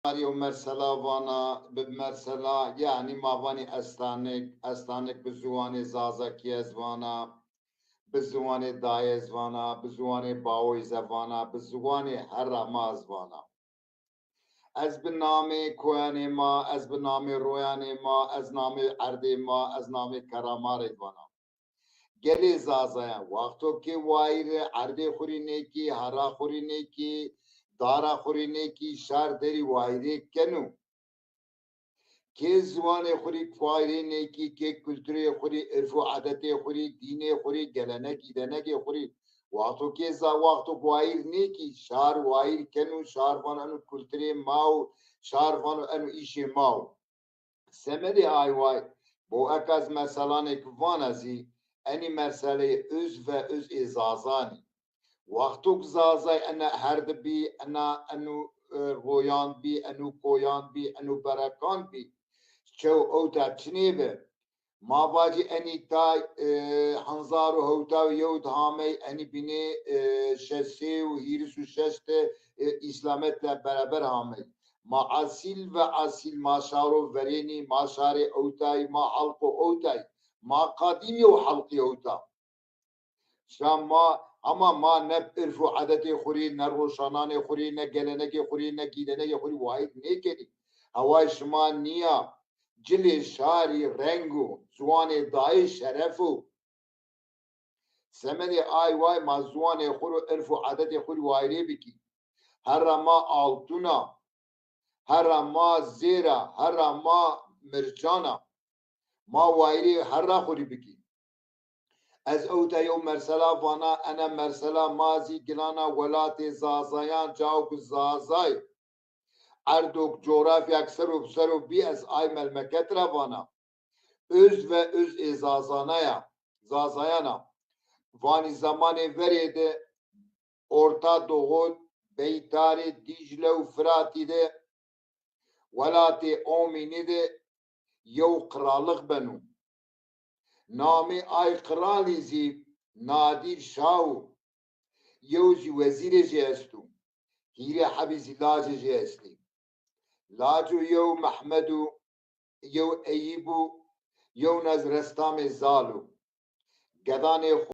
يوم مرسلا وانا بمرسلا يعني ماواني استانك بزواني زازكي ازوانا بزواني داي ازوانا بزواني باوي زوانا بزواني هرما ازوانا از بنامي کوانی ما از بنامي رویانی ما از نامي عردي ما از نامي کرامار ازوانا گلی زازایا وقتو که وایر عردي خورینه کی هرا خورینه کی دارا خورینه کی شار دری وایره کنو که زوان خوری فایره نیکی که کلتوری خوری عرف و عادت خوری دین خوری گلنکی دنکی خوری وقتو که وقتو وایر نیکی شار وایر کنو شار وان انو کلتوری ماو شار وان انو ایش ماو سمری آی وای بو اکاز مثلا وان ازی انی مرسله öz و öz ازازانی وقتو زازای انا هرد بی انا انو رویان بی انو کویان بی انو برکان بی شو اوتا تشنيبه ما باجي اني تاي حنزار وهوتا ويود هامي اني بني شسي وهيرس وششت اسلامت برابر هامي ما اصيل و اصيل ما شارو وريني ما شاري اوتاي ما حلق اوتاي ما قديمي وحلقي اوتا شام ما اما ما نب عرف عادتي خوري نروشانان خوري نگلنگي خوري نگيدنگي خوري واحد نيكني هواي شما نيا جلی شاری رنگو زوان دای شرفو سمنی آی وای ما زوان خورو عرف و عادت خور وایره بکی هر ما آلتونا هر ما زیرا هر ما مرجانا ما وایره هر خوری بکی از اوتا یوم مرسلا وانا انا مرسلا مازی گلانا ولات زازایان جاوک زازای اردوک جغرافی اکثر و بسر و بی از آی ملمکت روانا öz ve öz ezazanaya, zazayana, vani zamanı veriydi, Orta Doğu, Beytari, Dicle ve Fırat'ide, velati omini yev krallık benu. Nami ay kralizi Nadir Şahu, yevzi vezire jestu, hire habizi lacı jesti. Lacı yev Mehmedu, yev Eyyibu, yev naz restami zalu. گدان